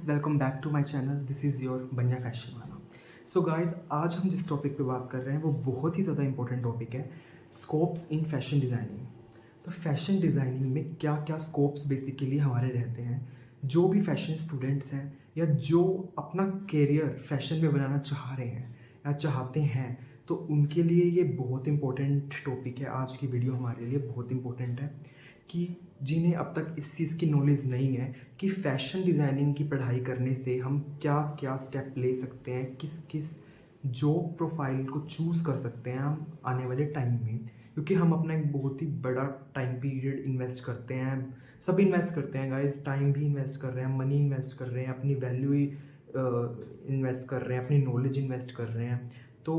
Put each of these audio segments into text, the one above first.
Welcome back to my channel. This is your बन्या fashion वाला। So guys, आज हम जिस टॉपिक पे बात कर रहे हैं वो बहुत ही ज़्यादा इंपॉर्टेंट टॉपिक है, स्कोप्स इन फैशन डिज़ाइनिंग। तो फैशन डिज़ाइनिंग में क्या क्या स्कोप्स बेसिकली हमारे रहते हैं। जो भी फैशन स्टूडेंट्स हैं या जो अपना करियर फैशन में बनाना चाह रहे हैं या चाहते हैं, तो उनके लिए ये बहुत इंपॉर्टेंट टॉपिक है। आज की वीडियो हमारे लिए बहुत इंपॉर्टेंट है कि जिन्हें अब तक इस चीज़ की नॉलेज नहीं है कि फ़ैशन डिज़ाइनिंग की पढ़ाई करने से हम क्या क्या स्टेप ले सकते हैं, किस किस जॉब प्रोफाइल को चूज़ कर सकते हैं हम आने वाले टाइम में। क्योंकि हम अपना एक बहुत ही बड़ा टाइम पीरियड इन्वेस्ट करते हैं, सब इन्वेस्ट करते हैं गाइस। टाइम भी इन्वेस्ट कर रहे हैं, मनी इन्वेस्ट कर रहे हैं, अपनी वैल्यू ही इन्वेस्ट कर रहे हैं, अपनी नॉलेज इन्वेस्ट कर रहे हैं। तो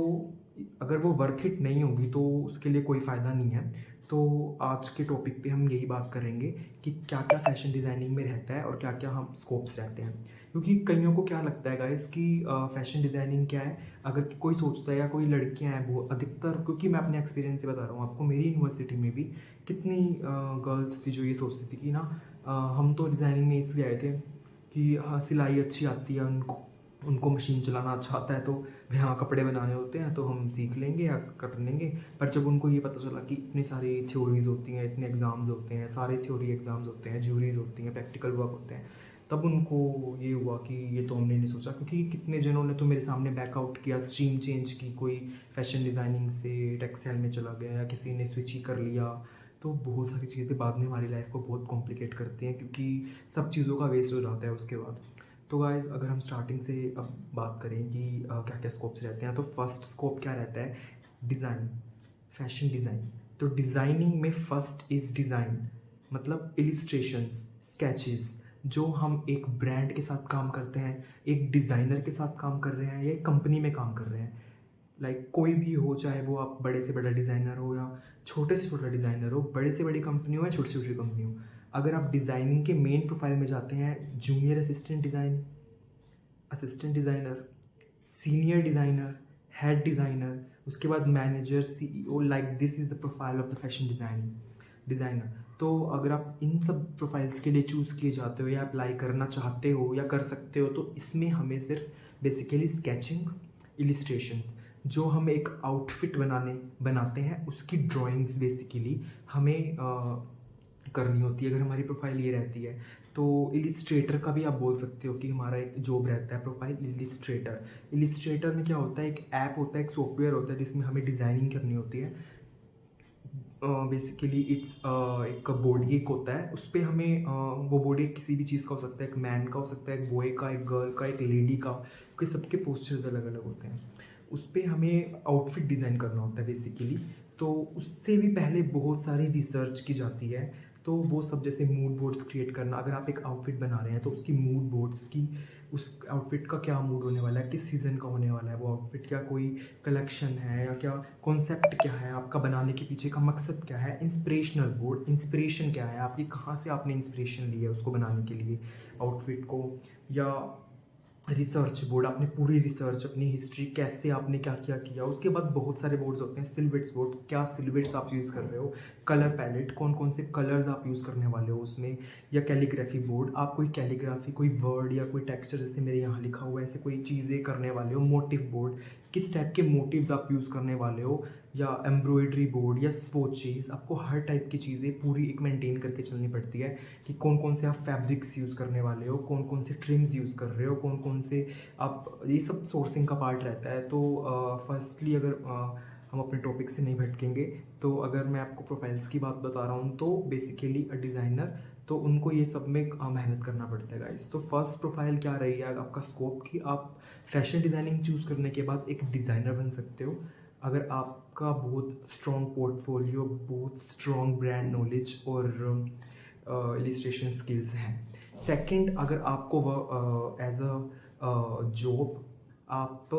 अगर वो वर्थ इट नहीं होगी तो उसके लिए कोई फ़ायदा नहीं है। तो आज के टॉपिक पे हम यही बात करेंगे कि क्या क्या फैशन डिज़ाइनिंग में रहता है और क्या क्या हम स्कोप्स रहते हैं। क्योंकि कईयों को क्या लगता है गाइस कि फैशन डिज़ाइनिंग क्या है। अगर कोई सोचता है या कोई लड़कियां हैं, वो अधिकतर, क्योंकि मैं अपने एक्सपीरियंस से बता रहा हूँ आपको, मेरी यूनिवर्सिटी में भी कितनी गर्ल्स थी जो ये सोचती थी कि ना हम तो डिज़ाइनिंग में इसलिए आए थे कि हाँ सिलाई अच्छी आती है, उनको उनको मशीन चलाना अच्छा आता है, तो भाई हाँ कपड़े बनाने होते हैं तो हम सीख लेंगे या कर लेंगे। पर जब उनको ये पता चला कि इतनी सारी थ्योरीज होती हैं, इतने एग्ज़ाम्स होते हैं, सारे थ्योरी एग्ज़ाम्स होते हैं, ज्यूरीज होती हैं, प्रैक्टिकल वर्क होते हैं, तब उनको ये हुआ कि ये तो हमने नहीं सोचा। क्योंकि कितने जनों ने तो मेरे सामने बैकआउट किया, स्ट्रीम चेंज की, कोई फैशन डिज़ाइनिंग से टेक्सटाइल में चला गया या किसी ने स्विच ही कर लिया। तो बहुत सारी चीज़ें बाद में हमारी लाइफ को बहुत कॉम्प्लिकेट करती हैं, क्योंकि सब चीज़ों का वेस्ट हो जाता है उसके बाद। तो गाइज़, अगर हम स्टार्टिंग से अब बात करें कि क्या क्या स्कोप्स रहते हैं, तो फर्स्ट स्कोप क्या रहता है, डिज़ाइन, फैशन डिज़ाइन। तो डिज़ाइनिंग में फर्स्ट इज़ डिज़ाइन, मतलब इलिस्ट्रेशंस, स्केचेस। जो हम एक ब्रांड के साथ काम करते हैं, एक डिज़ाइनर के साथ काम कर रहे हैं या एक कंपनी में काम कर रहे हैं, लाइक कोई भी हो, चाहे वो आप बड़े से बड़ा डिज़ाइनर हो या छोटे से छोटा डिज़ाइनर हो, बड़े से बड़ी कंपनी हो या छोटी से छोटी कंपनी हो। अगर आप डिज़ाइनिंग के मेन प्रोफाइल में जाते हैं, junior assistant design, assistant designer, senior designer, head designer, उसके बाद manager, CEO, like this is the profile of the fashion designer. तो अगर आप इन सब प्रोफाइल्स के लिए चूज़ किए जाते हो या अप्लाई करना चाहते हो या कर सकते हो, तो इसमें हमें सिर्फ बेसिकली स्केचिंग, इलिस्ट्रेशंस, जो हम एक आउटफिट बनाते हैं उसकी ड्राइंग्स बेसिकली हमें करनी होती है। अगर हमारी प्रोफाइल ये रहती है तो इलिस्ट्रेटर का भी आप बोल सकते हो कि हमारा एक जॉब रहता है, प्रोफाइल इलिस्ट्रेटर। इलिस्ट्रेटर में क्या होता है, एक ऐप होता है, एक सॉफ्टवेयर होता है जिसमें हमें डिज़ाइनिंग करनी होती है। बेसिकली इट्स एक बॉडी एक होता है, उस पर हमें वो बॉडी किसी भी चीज़ का हो सकता है, एक मैन का हो सकता है, एक बॉय का, एक गर्ल का, एक लेडी का, क्योंकि सबके पोस्चर्स अलग अलग होते हैं। उस पर हमें आउटफिट डिज़ाइन करना होता है बेसिकली। तो उससे भी पहले बहुत सारी रिसर्च की जाती है। तो वो सब जैसे मूड बोर्ड्स क्रिएट करना, अगर आप एक आउटफिट बना रहे हैं तो उसकी मूड बोर्ड्स की, उस आउटफिट का क्या मूड होने वाला है, किस सीज़न का होने वाला है वो आउटफिट, क्या कोई कलेक्शन है या क्या कॉन्सेप्ट क्या है, आपका बनाने के पीछे का मकसद क्या है, इंस्पिरेशनल बोर्ड, इंस्पिरेशन क्या है आपकी, कहाँ से आपने इंस्पिरेशन ली है उसको बनाने के लिए आउटफिट को, या रिसर्च बोर्ड, आपने पूरी रिसर्च, अपनी हिस्ट्री, कैसे आपने क्या क्या किया। उसके बाद बहुत सारे बोर्ड्स होते हैं, सिलुएट्स बोर्ड, क्या सिलुएट्स आप यूज़ कर रहे हो, कलर पैलेट, कौन कौन से कलर्स आप यूज़ करने वाले हो उसमें, या कैलीग्राफी बोर्ड, आप कोई कैलीग्राफी, कोई वर्ड या कोई टेक्सचर जैसे मेरे यहाँ लिखा हुआ है, ऐसे कोई चीज़ें करने वाले हो। मोटिव बोर्ड, किस टाइप के मोटिव्स आप यूज़ करने वाले हो, या एम्ब्रॉयडरी बोर्ड या स्वोचेस। आपको हर टाइप की चीज़ें पूरी एक मेंटेन करके चलनी पड़ती है कि कौन कौन से आप फैब्रिक्स यूज़ करने वाले हो, कौन कौन से ट्रिम्स यूज़ कर रहे हो, कौन कौन से आप, ये सब सोर्सिंग का पार्ट रहता है। तो फर्स्टली अगर हम अपने टॉपिक से नहीं भटकेंगे, तो अगर मैं आपको प्रोफाइल्स की बात बता रहा हूँ, तो बेसिकली अ डिज़ाइनर, तो उनको ये सब में मेहनत करना पड़ता है गाइस। तो फर्स्ट प्रोफाइल क्या रही है आपका स्कोप, कि आप फैशन डिज़ाइनिंग चूज़ करने के बाद एक डिज़ाइनर बन सकते हो अगर आपका बहुत स्ट्रॉन्ग पोर्टफोलियो, बहुत स्ट्रॉन्ग ब्रांड नॉलेज और इलिस्ट्रेशन स्किल्स हैं। सेकंड, अगर आपको एज अ जॉब आप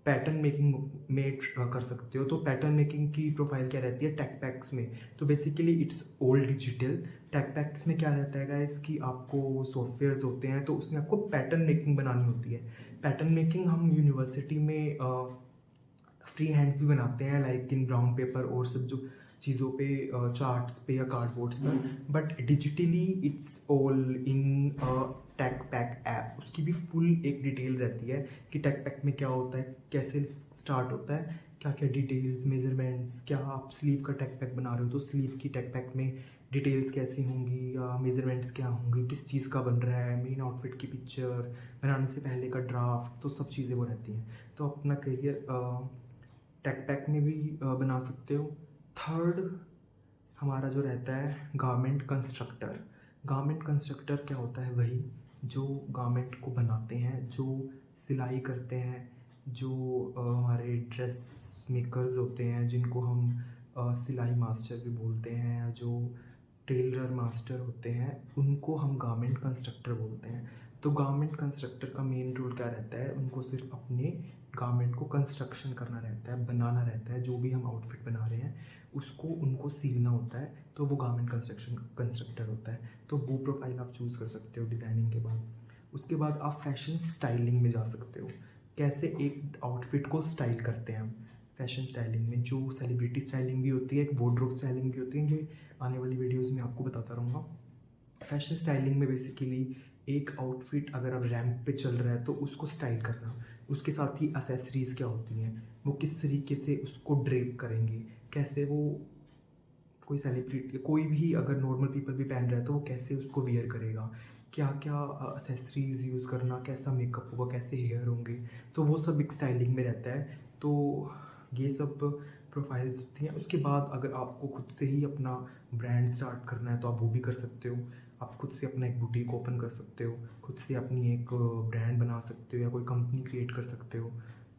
पैटर्न मेकिंग में कर सकते हो, तो पैटर्न मेकिंग की प्रोफाइल क्या रहती है टेक पैक्स में। तो basically it's old digital. Tech packs में क्या रहता है गाइस कि आपको सॉफ्टवेयर्स होते हैं, तो उसमें आपको पैटर्न मेकिंग बनानी होती है। पैटर्न मेकिंग हम यूनिवर्सिटी में फ्री हैंड्स भी बनाते हैं, लाइक इन ब्राउन पेपर और सब जो चीज़ों पे, चार्ट्स पे या कार्डबोर्ड्स पर, but digitally it's all in tech pack app. उसकी भी फुल एक डिटेल रहती है कि टेक पैक में क्या होता है, कैसे स्टार्ट होता है, क्या क्या डिटेल्स, मेजरमेंट्स, क्या आप स्लीव का टेक पैक बना रहे हो तो स्लीव की टेक पैक में डिटेल्स कैसी होंगी, या मेजरमेंट्स क्या होंगी, किस चीज़ का बन रहा है, मेन आउटफिट की पिक्चर बनाने से पहले का ड्राफ्ट, तो सब चीज़ें वो रहती हैं। तो अपना करियर टेक पैक में भी बना सकते हो। थर्ड हमारा जो रहता है गारमेंट कंस्ट्रक्टर। गारमेंट कंस्ट्रक्टर क्या होता है? वही जो गारमेंट को बनाते हैं, जो सिलाई करते हैं, जो हमारे ड्रेस मेकर्स होते हैं, जिनको हम सिलाई मास्टर भी बोलते हैं, या जो टेलर मास्टर होते हैं, उनको हम गारमेंट कंस्ट्रक्टर बोलते हैं। तो गारमेंट कंस्ट्रक्टर का मेन रोल क्या रहता है? उनको सिर्फ अपने गारमेंट को कंस्ट्रक्शन करना रहता है, बनाना रहता है। जो भी हम आउटफिट बना रहे हैं उसको उनको सीलना होता है, तो वो गारमेंट कंस्ट्रक्टर होता है। तो वो प्रोफाइल आप चूज़ कर सकते हो डिज़ाइनिंग के बाद। उसके बाद आप फैशन स्टाइलिंग में जा सकते हो। कैसे एक आउटफिट को स्टाइल करते हैं हम फैशन स्टाइलिंग में। जो सेलिब्रिटी स्टाइलिंग भी होती है, एक वार्डरोब स्टाइलिंग भी होती है, ये आने वाली वीडियोज़ में आपको बताता रहूँगा। फैशन स्टाइलिंग में बेसिकली एक आउटफिट अगर आप रैंप पे चल रहा है तो उसको स्टाइल करना, उसके साथ ही एसेसरीज़ क्या होती हैं, वो किस तरीके से उसको ड्रेप करेंगे, कैसे वो कोई सेलिब्रिटी, कोई भी अगर नॉर्मल पीपल भी पहन रहा है तो वो कैसे उसको वियर करेगा, क्या क्या एसेसरीज़ यूज़ करना, कैसा मेकअप होगा, कैसे हेयर होंगे, तो वो सब एक स्टाइलिंग में रहता है। तो ये सब प्रोफाइल्स होती हैं। उसके बाद अगर आपको खुद से ही अपना ब्रांड स्टार्ट करना है तो आप वो भी कर सकते हो। आप खुद से अपना एक बुटीक ओपन कर सकते हो, खुद से अपनी एक ब्रांड बना सकते हो, या कोई कंपनी क्रिएट कर सकते हो।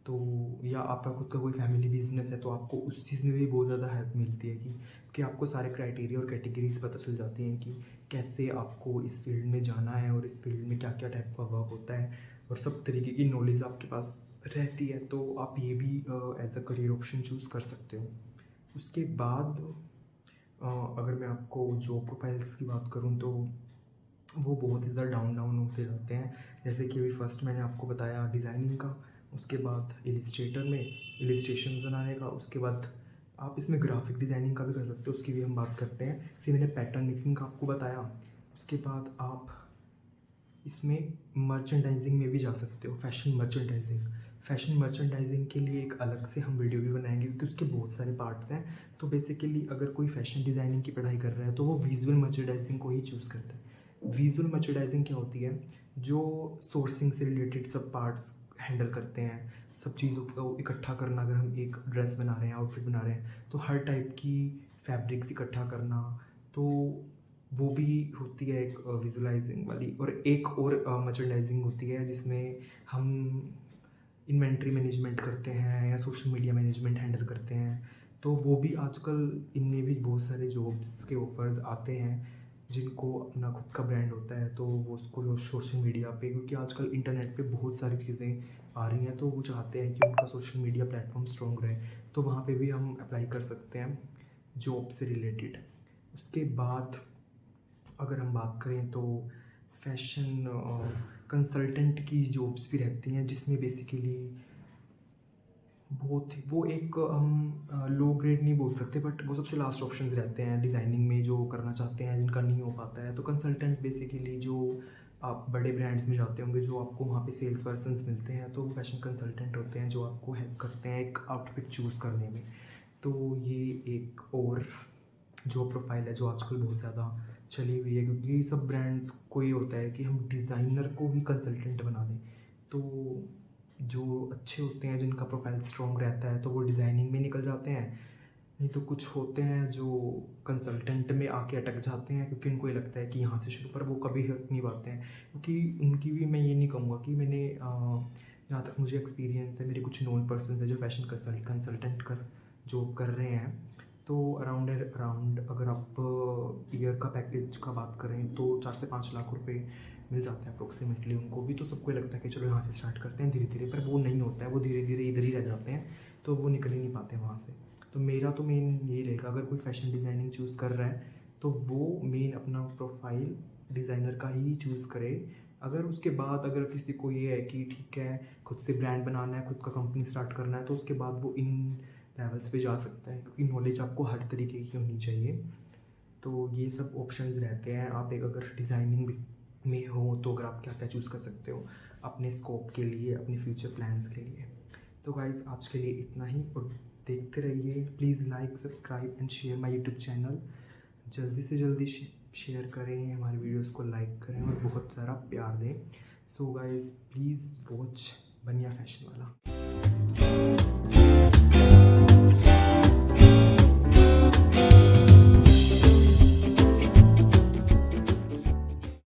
तो या आपका खुद का कोई फैमिली बिजनेस है तो आपको उस चीज़ में भी बहुत ज़्यादा हेल्प मिलती है कि आपको सारे क्राइटेरिया और कैटेगरीज पता चल जाती हैं कि कैसे आपको इस फील्ड में जाना है और इस फील्ड में क्या क्या टाइप का वर्क होता है, और सब तरीके की नॉलेज आपके पास रहती है। तो आप ये भी as a career option choose कर सकते हो। उसके बाद अगर मैं आपको जॉब प्रोफाइल्स की बात करूँ तो वो बहुत ही ज़्यादा डाउन डाउन होते जाते हैं। जैसे कि अभी फर्स्ट मैंने आपको बताया डिज़ाइनिंग का, उसके बाद इलिस्ट्रेटर में इलिस्ट्रेशन बनाने का, उसके बाद आप इसमें ग्राफिक डिज़ाइनिंग का भी कर सकते हो, उसकी भी हम बात करते हैं। फिर मैंने पैटर्न मेकिंग का आपको बताया। उसके बाद आप इसमें मर्चेंडाइजिंग में भी जा सकते हो, फैशन मर्चेंडाइजिंग। फैशन मर्चेंडाइजिंग के लिए एक अलग से हम वीडियो भी बनाएंगे क्योंकि उसके बहुत सारे पार्ट्स हैं। तो बेसिकली अगर कोई फैशन डिज़ाइनिंग की पढ़ाई कर रहा है तो वो विजुअल मर्चेंडाइजिंग को ही चूज़ करता है। विजुअल मर्चेंडाइजिंग क्या होती है? जो सोर्सिंग से रिलेटेड सब पार्ट्स हैंडल करते हैं, सब चीज़ों को इकट्ठा करना। अगर हम एक ड्रेस बना रहे हैं, आउटफिट बना रहे हैं, तो हर टाइप की फैब्रिक्स इकट्ठा करना, तो वो भी होती है एक विजुअलाइजिंग वाली। और एक और मर्चेंडाइजिंग होती है जिसमें हम इन्वेंट्री मैनेजमेंट करते हैं या सोशल मीडिया मैनेजमेंट हैंडल करते हैं। तो वो भी आजकल इनमें भी बहुत सारे जॉब्स के ऑफर्स आते हैं जिनको अपना खुद का ब्रांड होता है, तो वो उसको सोशल मीडिया पे, क्योंकि आजकल इंटरनेट पे बहुत सारी चीज़ें आ रही हैं, तो वो चाहते हैं कि उनका सोशल मीडिया प्लेटफॉर्म स्ट्रॉन्ग रहे। तो वहाँ पे भी हम अप्लाई कर सकते हैं जॉब से रिलेटेड। उसके बाद अगर हम बात करें तो फैशन कंसल्टेंट की जॉब्स भी रहती हैं, जिसमें बेसिकली बहुत ही वो एक हम लो ग्रेड नहीं बोल सकते, बट वो सबसे लास्ट ऑप्शंस रहते हैं डिज़ाइनिंग में जो करना चाहते हैं, जिनका नहीं हो पाता है। तो कंसल्टेंट बेसिकली जो आप बड़े ब्रांड्स में जाते होंगे, जो आपको वहाँ पे सेल्स पर्सन्स मिलते हैं, तो वो फैशन कंसल्टेंट होते हैं जो आपको हेल्प करते हैं एक आउटफिट चूज़ करने में। तो ये एक और जो प्रोफाइल है जो आजकल बहुत ज़्यादा चली हुई है, क्योंकि सब ब्रांड्स को ये होता है कि हम डिज़ाइनर को ही कंसल्टेंट बना दें। तो जो अच्छे होते हैं, जिनका प्रोफाइल स्ट्रॉन्ग रहता है, तो वो डिज़ाइनिंग में निकल जाते हैं। नहीं तो कुछ होते हैं जो कंसल्टेंट में आके अटक जाते हैं, क्योंकि उनको ये लगता है कि यहाँ से शुरू, पर वो कभी हट नहीं पाते हैं। क्योंकि उनकी भी, मैं ये नहीं कहूँगा कि मैंने जहाँ तक मुझे एक्सपीरियंस है, मेरे कुछ नोन पर्सन है जो फैशन कंसल्टेंट कर जॉब कर रहे हैं। तो अराउंड अगर आप ईयर का पैकेज का बात करें तो 4 से 5 लाख रुपए मिल जाता है अप्रोक्सीमेटली उनको भी। तो सबको लगता है कि चलो यहाँ से स्टार्ट करते हैं धीरे धीरे, पर वो नहीं होता है, वो धीरे धीरे इधर ही रह जाते हैं, तो वो निकल ही नहीं पाते वहाँ से। तो मेरा तो मेन यही रहेगा, अगर कोई फैशन डिज़ाइनिंग चूज़ कर रहा है तो वो मेन अपना प्रोफाइल डिज़ाइनर का ही चूज़ करे। अगर उसके बाद अगर किसी को ये है कि ठीक है खुद से ब्रांड बनाना है, खुद का कंपनी स्टार्ट करना है, तो उसके बाद वो इन लेवल्स पे जा सकता है, क्योंकि नॉलेज आपको हर तरीके की होनी चाहिए। तो ये सब ऑप्शंस रहते हैं। आप एक अगर डिज़ाइनिंग में हो तो अगर आप क्या क्या चूज़ कर सकते हो अपने स्कोप के लिए, अपने फ्यूचर प्लान्स के लिए। तो गाइज़ आज के लिए इतना ही, और देखते रहिए। Please like, subscribe and share my YouTube channel. जल्दी से जल्दी शेयर करें, हमारे वीडियोस को लाइक करें और बहुत सारा प्यार दें। सो गाइज़ प्लीज़ वॉच बनिया फैशन वाला।